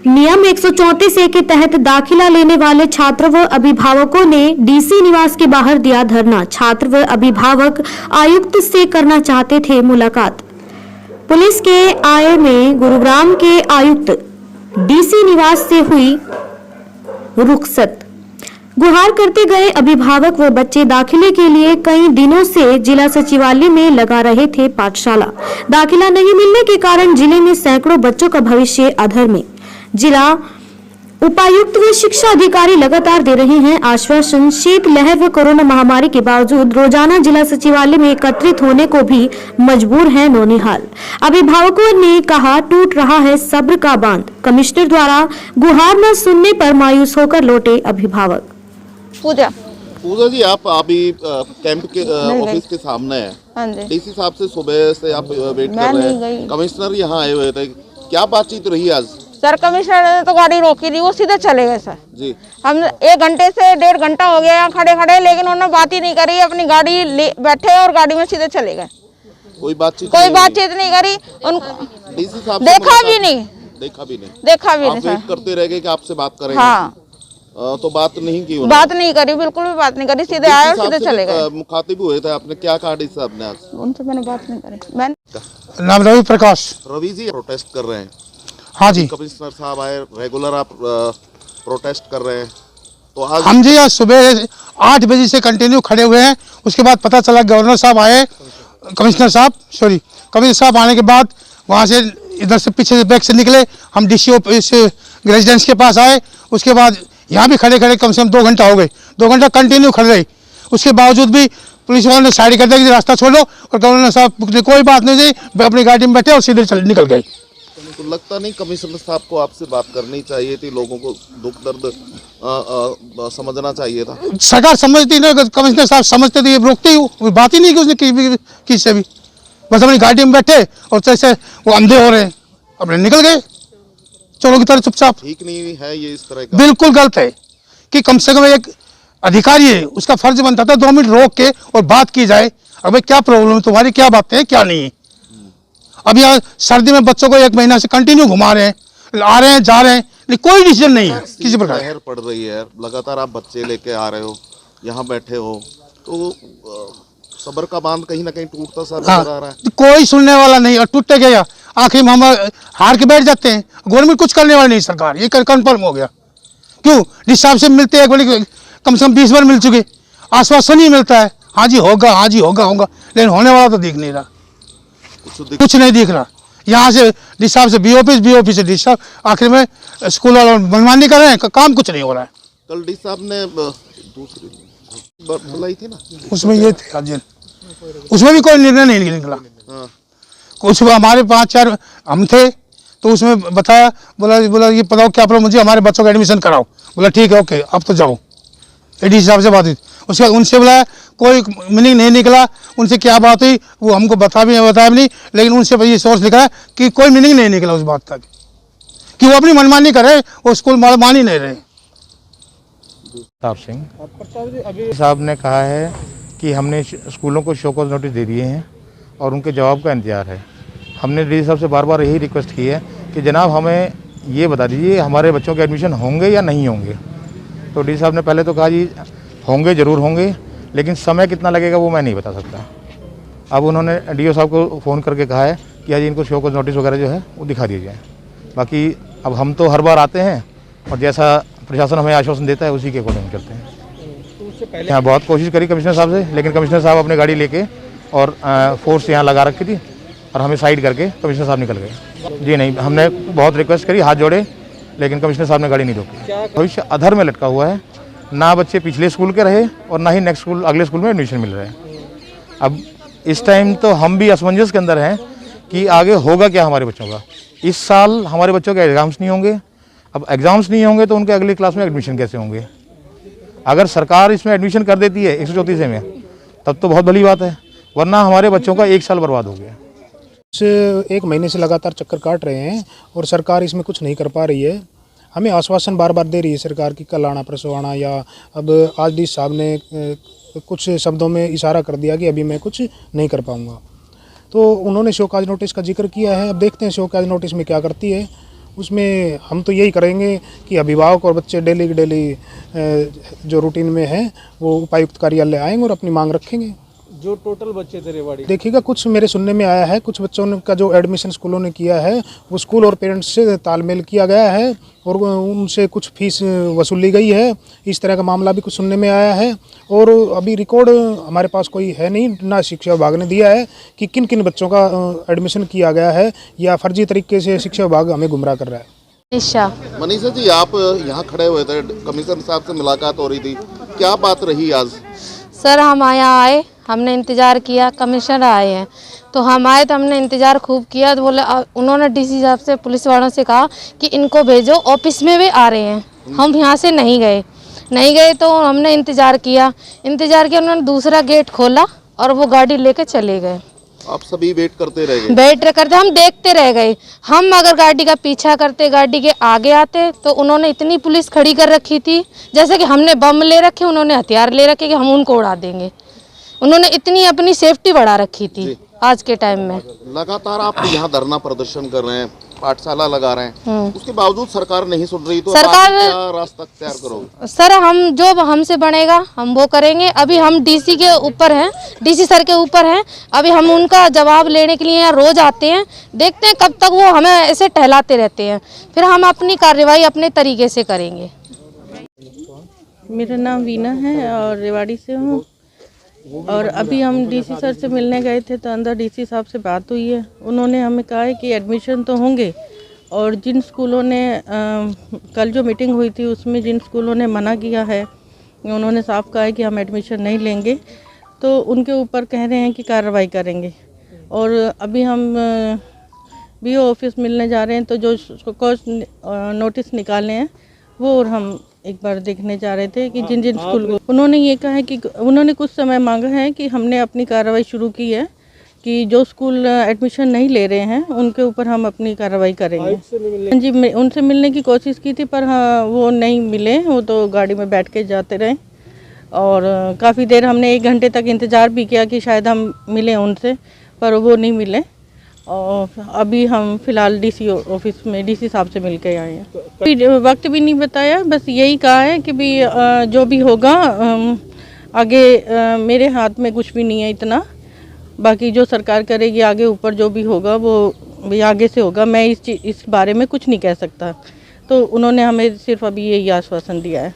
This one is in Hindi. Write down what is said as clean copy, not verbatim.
नियम 134A के तहत दाखिला लेने वाले छात्र व अभिभावकों ने डीसी निवास के बाहर दिया धरना। छात्र व अभिभावक आयुक्त से करना चाहते थे मुलाकात। पुलिस के आय में गुरुग्राम के आयुक्त डीसी निवास से हुई रुखसत। गुहार करते गए अभिभावक व बच्चे दाखिले के लिए कई दिनों से जिला सचिवालय में लगा रहे थे पाठशाला। दाखिला नहीं मिलने के कारण जिले में सैकड़ों बच्चों का भविष्य अधर में। जिला उपायुक्त व शिक्षा अधिकारी लगातार दे रहे हैं आश्वासन। शीतलहर व कोरोना महामारी के बावजूद रोजाना जिला सचिवालय में एकत्रित होने को भी मजबूर है नौनिहाल। अभिभावकों ने कहा टूट रहा है सब्र का बांध। कमिश्नर द्वारा गुहार न सुनने पर मायूस होकर लौटे अभिभावक। पूजा जी, आप अभी कैंप के ऑफिस के सामने हैं। हाँ जी। डीसी साहब से सुबह से आप वेट कर रहे हैं। कमिश्नर यहाँ आए हुए थे, क्या बातचीत रही आज? सर कमिश्नर ने तो गाड़ी रोकी थी, वो सीधे चले गए सर जी। हम 1 घंटे से 1.5 घंटा हो गया यहाँ खड़े खड़े, लेकिन उन्होंने बात ही नहीं करी। अपनी गाड़ी ले बैठे और गाड़ी में सीधे चले गए। कोई बातचीत नहीं करी। डीसी साहब देखा भी नहीं आप सर। वेट करते रह गए कि आपसे बात करेंगे। हाँ, तो बात नहीं की? बात नहीं करी, बिल्कुल भी बात नहीं करी, सीधे आए और सीधे चले गए। मुखातिब हुए थे, आपने क्या कहा डीसी साहब ने आज? उनसे मैंने बात नहीं करी। नाम रवि प्रकाश। रवि जी, प्रोटेस्ट कर रहे हैं। हाँ जी, कमिश्नर साहब आए, रेगुलर आप प्रोटेस्ट कर रहे हैं, तो आज हम जी आज सुबह 8 बजे से कंटिन्यू खड़े हुए हैं। उसके बाद पता चला गवर्नर साहब आए, कमिश्नर साहब आने के बाद वहाँ से इधर से पीछे से बैक से निकले, हम डीसी ऑफिस रेजिडेंस के पास आए। उसके बाद यहाँ भी खड़े खड़े कम से कम 2 घंटा हो गए। 2 घंटा कंटिन्यू खड़े रहे। उसके बावजूद भी पुलिस वालों ने साइड कर दिया कि रास्ता छोड़ो, और गवर्नर साहब ने कोई बात नहीं दी, अपनी गाड़ी में बैठे और सीधे निकल गए। तो लगता नहीं कमिश्नर साहब को आपसे बात करनी चाहिए थी, लोगों को दुख दर्द समझना चाहिए था? सरकार समझती ना, कमिश्नर साहब समझते थे, रोकते ही बात ही नहीं की उसने किसी भी। बस अपनी गाड़ी में बैठे और जैसे वो अंधे हो रहे हैं, अपने निकल गए चोरों की तरह चुपचाप। ठीक नहीं है ये, इस तरह का बिल्कुल गलत है कि कम से कम एक अधिकारी है, उसका फर्ज बनता था 2 मिनट रोक के और बात की जाए। अब भाई क्या प्रॉब्लम है तुम्हारी, क्या बातें हैं क्या नहीं है। अब यहाँ सर्दी में बच्चों को 1 महीना से कंटिन्यू घुमा रहे हैं, आ रहे हैं जा रहे हैं, लेकिन कोई डिसीजन नहीं है किसी प्रकार। लहर पड़ रही है, लगातार आप बच्चे लेके आ रहे हो, यहाँ बैठे हो, तो सब्र का बांध कहीं ना कहीं टूटता सा नजर आ रहा है। कोई सुनने वाला नहीं, और टूटते गया आखिर में हम हार के बैठ जाते हैं। गवर्नमेंट कुछ करने वाली नहीं, सरकार ये कन्फर्म हो गया। क्यों जिस हिसाब से मिलते हैं, कम से कम 20 बार मिल चुके, आश्वासन ही मिलता है हाँ जी होगा, हाँ जी होगा, लेकिन होने वाला तो दिख नहीं रहा, कुछ नहीं दिख रहा। यहाँ से डीसी साहब से बी से डीसी साहब, आखिर में स्कूल वालों मनमानी कर रहे हैं, काम कुछ नहीं हो रहा है। कल डीसी साहब ने दूसरी बुलाई थी ना, उसमें ये थे, उसमें भी कोई निर्णय नहीं निकला। कुछ हमारे 5-4 हम थे, तो उसमें बताया, बोला ये बताओ क्या प्रॉब्लम, मुझे हमारे बच्चों का एडमिशन कराओ। बोला ठीक है ओके, अब तो जाओ। डीसी साहब से बात हुई, उसके बाद उनसे बुलाया, कोई मीनिंग नहीं निकला। उनसे क्या बात हुई वो हमको बताया भी नहीं, लेकिन उनसे ये सोर्स लिखा है कि कोई मीनिंग नहीं निकला उस बात का, कि वो अपनी मनमानी करे, वो स्कूल मान ही नहीं रहे। प्रताप सिंह साहब ने कहा है कि हमने स्कूलों को शो कॉज नोटिस दे दिए हैं और उनके जवाब का इंतजार है। हमने डीसी साहब से बार बार यही रिक्वेस्ट की है कि जनाब हमें ये बता दीजिए हमारे बच्चों के एडमिशन होंगे या नहीं होंगे। तो डीसी साहब ने पहले तो कहा जी होंगे, ज़रूर होंगे, लेकिन समय कितना लगेगा वो मैं नहीं बता सकता। अब उन्होंने डीओ साहब को फ़ोन करके कहा है कि आज इनको शो कॉज नोटिस वगैरह जो है वो दिखा दीजिए। बाकी अब हम तो हर बार आते हैं और जैसा प्रशासन हमें आश्वासन देता है उसी के अकॉर्डिंग चलते हैं। यहाँ बहुत कोशिश करी कमिश्नर साहब से, लेकिन कमिश्नर साहब अपनी गाड़ी लेके और फोर्स यहाँ लगा रखी थी और हमें साइड करके कमिश्नर साहब निकल गए। जी नहीं, हमने बहुत रिक्वेस्ट करी, हाथ जोड़े, लेकिन कमिश्नर साहब ने गाड़ी नहीं रोकी। भविष्य अधर में लटका हुआ है, ना बच्चे पिछले स्कूल के रहे और ना ही नेक्स्ट स्कूल अगले स्कूल में एडमिशन मिल रहा है। अब इस टाइम तो हम भी असमंजस के अंदर हैं कि आगे होगा क्या हमारे बच्चों का। इस साल हमारे बच्चों के एग्ज़ाम्स नहीं होंगे, अब एग्ज़ाम्स नहीं होंगे तो उनके अगली क्लास में एडमिशन कैसे होंगे। अगर सरकार इसमें एडमिशन कर देती है 134 में, तब तो बहुत बड़ी बात है, वरना हमारे बच्चों का 1 साल बर्बाद हो गया। 1 महीने से लगातार चक्कर काट रहे हैं और सरकार इसमें कुछ नहीं कर पा रही है। हमें आश्वासन बार बार दे रही है सरकार की कल आना परसों आना, या अब आज डीसी साहब ने कुछ शब्दों में इशारा कर दिया कि अभी मैं कुछ नहीं कर पाऊँगा। तो उन्होंने शोकाज नोटिस का जिक्र किया है, अब देखते हैं शोकाज नोटिस में क्या करती है। उसमें हम तो यही करेंगे कि अभिभावक और बच्चे डेली की डेली जो रूटीन में है वो उपायुक्त कार्यालय आएंगे और अपनी मांग रखेंगे। जो टोटल बच्चे थे रेवाड़ी, देखिएगा कुछ मेरे सुनने में आया है, कुछ बच्चों का जो एडमिशन स्कूलों ने किया है वो स्कूल और पेरेंट्स से तालमेल किया गया है और उनसे कुछ फीस वसूली गई है, इस तरह का मामला भी कुछ सुनने में आया है। और अभी रिकॉर्ड हमारे पास कोई है नहीं, ना शिक्षा विभाग ने दिया है कि किन किन बच्चों का एडमिशन किया गया है, या फर्जी तरीके से शिक्षा विभाग हमें गुमराह कर रहा है। मनीषा जी, आप यहाँ खड़े हुए थे, कमिश्नर साहब से मुलाकात हो रही थी, क्या बात रही आज? सर हम यहाँ आए, हमने इंतज़ार किया, कमिश्नर आए हैं तो हम आए तो हमने इंतज़ार खूब किया। तो बोले उन्होंने डीसी साहब से, पुलिस वालों से कहा कि इनको भेजो, ऑफिस में भी आ रहे हैं। हम यहाँ से नहीं गए तो हमने इंतज़ार किया, उन्होंने दूसरा गेट खोला और वो गाड़ी लेके चले गए। आप सभी वेट करते रह गए? वेट करते, हम देखते रह गए। हम अगर गाड़ी का पीछा करते, गाड़ी के आगे आते तो उन्होंने इतनी पुलिस खड़ी कर रखी थी, जैसे कि हमने बम ले रखे, उन्होंने हथियार ले रखे कि हम उनको उड़ा देंगे। उन्होंने इतनी अपनी सेफ्टी बढ़ा रखी थी आज के टाइम में। लगातार आप यहाँ धरना प्रदर्शन कर रहे हैं, पाठशाला लगा रहे हैं, उसके बावजूद सरकार नहीं सुन रही, तो सरकार आप क्या रास्ता तैयार करोगे? सर हम जो हमसे बनेगा हम वो करेंगे। अभी हम डीसी के ऊपर हैं, डीसी सर के ऊपर हैं। अभी हम उनका जवाब लेने के लिए यहाँ रोज आते हैं, देखते हैं कब तक वो हमें ऐसे टहलाते रहते हैं, फिर हम अपनी कार्रवाई अपने तरीके से करेंगे। मेरा नाम वीना है और रेवाड़ी से हूँ। और अभी हम डीसी सर से मिलने गए थे तो अंदर डीसी साहब से बात हुई है। उन्होंने हमें कहा है कि एडमिशन तो होंगे, और जिन स्कूलों ने कल जो मीटिंग हुई थी उसमें जिन स्कूलों ने मना किया है, उन्होंने साफ कहा है कि हम एडमिशन नहीं लेंगे, तो उनके ऊपर कह रहे हैं कि कार्रवाई करेंगे। और अभी हम बीओ ऑफिस मिलने जा रहे हैं, तो जो नोटिस निकाले हैं वो और हम एक बार देखने जा रहे थे कि जिन जिन स्कूल को उन्होंने ये कहा है कि उन्होंने कुछ समय मांगा है कि हमने अपनी कार्रवाई शुरू की है कि जो स्कूल एडमिशन नहीं ले रहे हैं उनके ऊपर हम अपनी कार्रवाई करेंगे। जी उनसे मिलने की कोशिश की थी पर हाँ वो नहीं मिले, वो तो गाड़ी में बैठ के जाते रहे और काफ़ी देर हमने 1 घंटे तक इंतज़ार भी किया कि शायद हम मिलें उनसे, पर वो नहीं मिले। और अभी हम फ़िलहाल डीसी ऑफिस में डीसी साहब से मिल के आए हैं। वक्त भी नहीं बताया, बस यही कहा है कि भी जो भी होगा आगे मेरे हाथ में कुछ भी नहीं है इतना, बाकी जो सरकार करेगी आगे ऊपर जो भी होगा वो भी आगे से होगा। मैं इस बारे में कुछ नहीं कह सकता, तो उन्होंने हमें सिर्फ अभी यही आश्वासन दिया है।